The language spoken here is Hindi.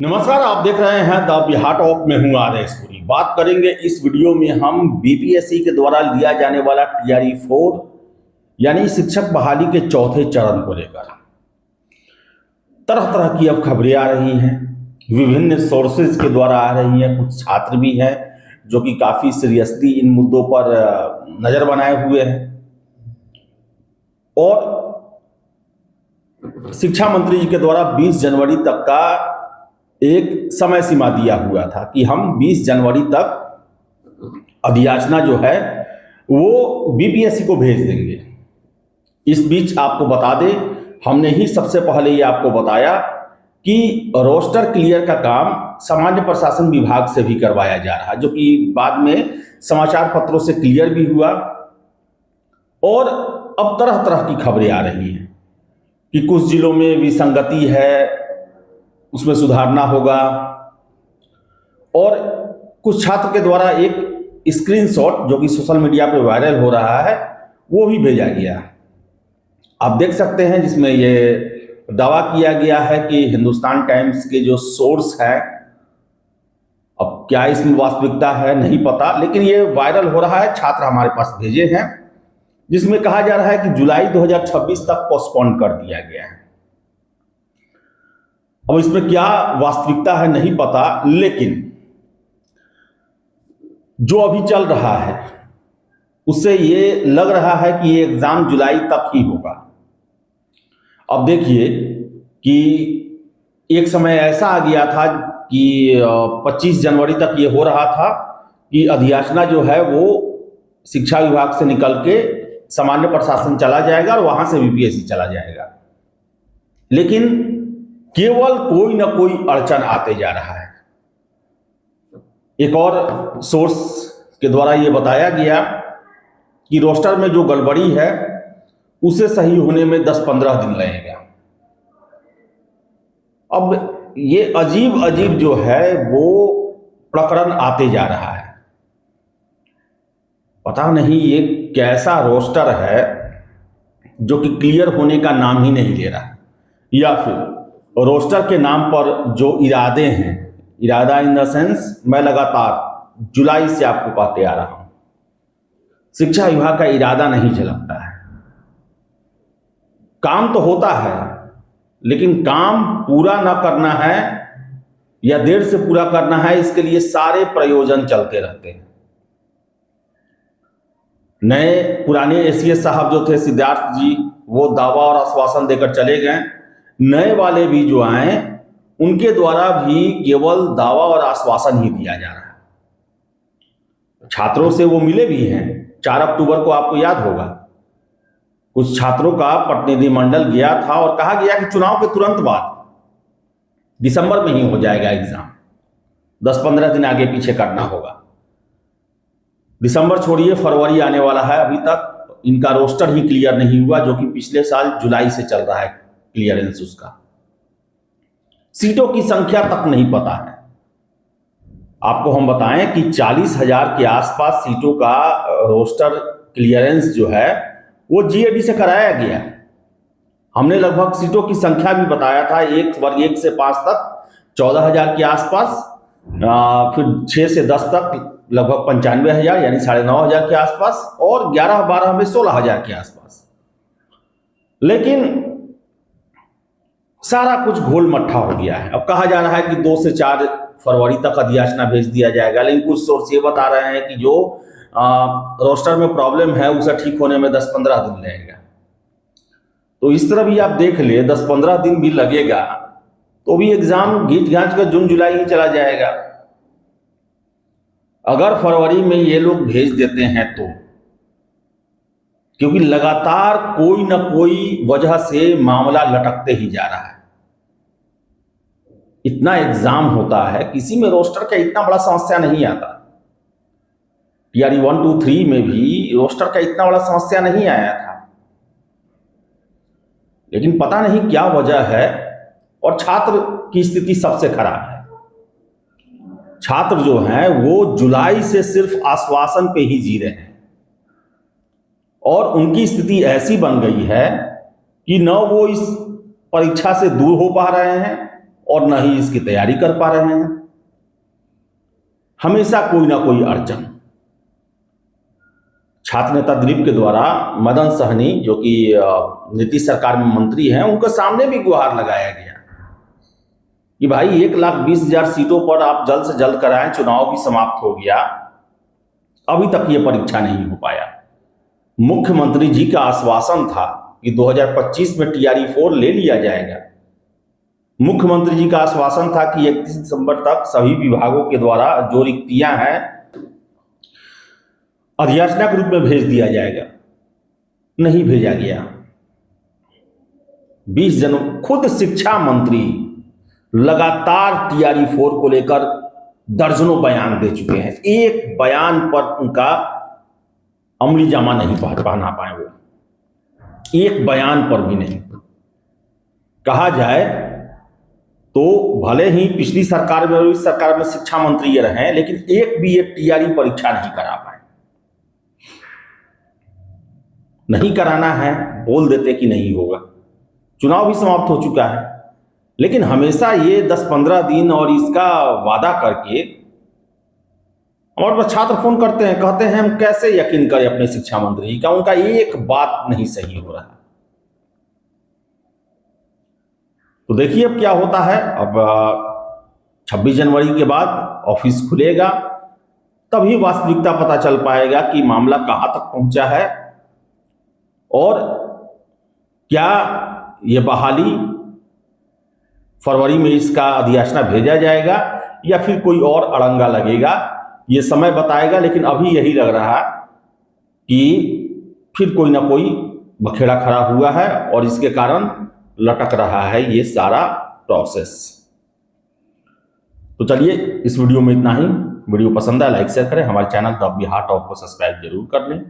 नमस्कार, आप देख रहे हैं द बिहार टॉक में हूं आदेश पुरी। बात करेंगे इस वीडियो में हम बीपीएससी के द्वारा लिया जाने वाला टीआरई 4 यानी शिक्षक बहाली के चौथे चरण को लेकर। तरह तरह की अब खबरें आ रही हैं, विभिन्न सोर्सेज के द्वारा आ रही हैं। कुछ छात्र भी हैं जो कि काफ़ी सीरियसली इन मुद्दों पर नज़र बनाए हुए हैं और शिक्षा मंत्री जी के द्वारा 20 जनवरी तक का एक समय सीमा दिया हुआ था कि हम 20 जनवरी तक अधियाचना जो है वो बीपीएससी को भेज देंगे। इस बीच आपको बता दें, हमने ही सबसे पहले ये आपको बताया कि रोस्टर क्लियर का काम सामान्य प्रशासन विभाग से भी करवाया जा रहा है, जो कि बाद में समाचार पत्रों से क्लियर भी हुआ। और अब तरह तरह की खबरें आ रही हैं कि कुछ जिलों में विसंगति है, उसमें सुधारना होगा। और कुछ छात्र के द्वारा एक स्क्रीनशॉट जो कि सोशल मीडिया पे वायरल हो रहा है वो भी भेजा गया, आप देख सकते हैं, जिसमें ये दावा किया गया है कि हिंदुस्तान टाइम्स के जो सोर्स हैं, अब क्या इसमें वास्तविकता है नहीं पता, लेकिन ये वायरल हो रहा है, छात्र हमारे पास भेजे हैं, जिसमें कहा जा रहा है कि जुलाई 2026 तक पोस्टपोन कर दिया गया है। अब इसमें क्या वास्तविकता है नहीं पता, लेकिन जो अभी चल रहा है उससे ये लग रहा है कि ये एग्जाम जुलाई तक ही होगा। अब देखिए कि एक समय ऐसा आ गया था कि 25 जनवरी तक ये हो रहा था कि अधियाचना जो है वो शिक्षा विभाग से निकल के सामान्य प्रशासन चला जाएगा और वहां से बीपीएससी चला जाएगा, लेकिन केवल कोई ना कोई अड़चन आते जा रहा है। एक और सोर्स के द्वारा यह बताया गया कि रोस्टर में जो गड़बड़ी है उसे सही होने में 10-15 दिन लगेगा। अब ये अजीब अजीब जो है वो प्रकरण आते जा रहा है। पता नहीं ये कैसा रोस्टर है जो कि क्लियर होने का नाम ही नहीं ले रहा, या फिर रोस्टर के नाम पर जो इरादे हैं, इरादा इन द सेंस मैं लगातार जुलाई से आपको कहते आ रहा हूं, शिक्षा विभाग का इरादा नहीं झलकता है। काम तो होता है, लेकिन काम पूरा ना करना है या देर से पूरा करना है, इसके लिए सारे प्रयोजन चलते रहते हैं। नए पुराने एसीएस साहब जो थे सिद्धार्थ जी, वो दावा और आश्वासन देकर चले गए। नए वाले भी जो आए उनके द्वारा भी केवल दावा और आश्वासन ही दिया जा रहा है। छात्रों से वो मिले भी हैं। 4 अक्टूबर को आपको याद होगा, कुछ छात्रों का प्रतिनिधिमंडल गया था और कहा गया कि चुनाव के तुरंत बाद दिसंबर में ही हो जाएगा एग्जाम, 10-15 दिन आगे पीछे करना होगा। दिसंबर छोड़िए, फरवरी आने वाला है, अभी तक इनका रोस्टर ही क्लियर नहीं हुआ, जो कि पिछले साल जुलाई से चल रहा है क्लियरेंस उसका। सीटों की संख्या तक नहीं पता है। आपको हम बताएं कि 40,000 के आसपास सीटों का रोस्टर क्लियरेंस जो है वो जीएडी से कराया गया। हमने लगभग सीटों की संख्या भी बताया था, एक वर्ग 1 से 5 तक 14,000 के आसपास, फिर 6 से 10 तक लगभग 95,000 यानी 9,500 के आसपास, और 11-12 में 16,000 के आसपास। लेकिन सारा कुछ घोल मट्ठा हो गया है। अब कहा जा रहा है कि 2 से 4 फरवरी तक अधियाचना भेज दिया जाएगा, लेकिन कुछ सोर्स ये बता रहे हैं कि जो रोस्टर में प्रॉब्लम है उसे ठीक होने में 10-15 दिन लगेगा। तो इस तरह भी आप देख ले, 10-15 दिन भी लगेगा तो भी एग्जाम घींच घांच कर जून जुलाई ही चला जाएगा। अगर फरवरी में ये लोग भेज देते हैं तो, क्योंकि लगातार कोई ना कोई वजह से मामला लटकते ही जा रहा है। इतना एग्जाम होता है, किसी में रोस्टर का इतना बड़ा समस्या नहीं आता। टीआरई 1, 2, 3 में भी रोस्टर का इतना बड़ा समस्या नहीं आया था, लेकिन पता नहीं क्या वजह है। और छात्र की स्थिति सबसे खराब है। छात्र जो हैं वो जुलाई से सिर्फ आश्वासन पे ही जी रहे हैं, और उनकी स्थिति ऐसी बन गई है कि न वो इस परीक्षा से दूर हो पा रहे हैं और न ही इसकी तैयारी कर पा रहे हैं। हमेशा कोई ना कोई अड़चन। छात्र नेता दिलीप के द्वारा मदन सहनी, जो कि नीतीश सरकार में मंत्री हैं, उनके सामने भी गुहार लगाया गया कि भाई 1,20,000 सीटों पर आप जल्द से जल्द कराएं, चुनाव भी समाप्त हो गया, अभी तक ये परीक्षा नहीं हो पाया। मुख्यमंत्री जी का आश्वासन था कि 2025 में TRE-4 ले लिया जाएगा। मुख्यमंत्री जी का आश्वासन था कि 31 दिसंबर तक सभी विभागों के द्वारा जो रिक्तियां हैं अधियाचना के रूप में भेज दिया जाएगा। नहीं भेजा गया। 20 जनवरी खुद शिक्षा मंत्री लगातार TRE-4 को लेकर दर्जनों बयान दे चुके हैं। एक बयान पर उनका अमली जामा नहीं पहना पाए वो, एक बयान पर भी नहीं। कहा जाए तो भले ही पिछली सरकार में और इस सरकार में शिक्षा मंत्री ये रहे, लेकिन एक भी ये TRE परीक्षा नहीं करा पाए। नहीं कराना है, बोल देते कि नहीं होगा। चुनाव भी समाप्त हो चुका है, लेकिन हमेशा ये 10-15 दिन और इसका वादा करके हमारे पास छात्र फोन करते हैं, कहते हैं हम कैसे यकीन करें अपने शिक्षा मंत्री का, उनका एक बात नहीं सही हो रहा। तो देखिए अब क्या होता है। अब 26 जनवरी के बाद ऑफिस खुलेगा, तभी वास्तविकता पता चल पाएगा कि मामला कहां तक पहुंचा है और क्या ये बहाली फरवरी में इसका अधियाचना भेजा जाएगा या फिर कोई और अड़ंगा लगेगा, ये समय बताएगा। लेकिन अभी यही लग रहा कि फिर कोई ना कोई बखेड़ा खड़ा हुआ है और इसके कारण लटक रहा है ये सारा प्रोसेस। तो चलिए इस वीडियो में इतना ही। वीडियो पसंद आया लाइक शेयर करें, हमारे चैनल द बिहार टॉप को सब्सक्राइब जरूर कर लें।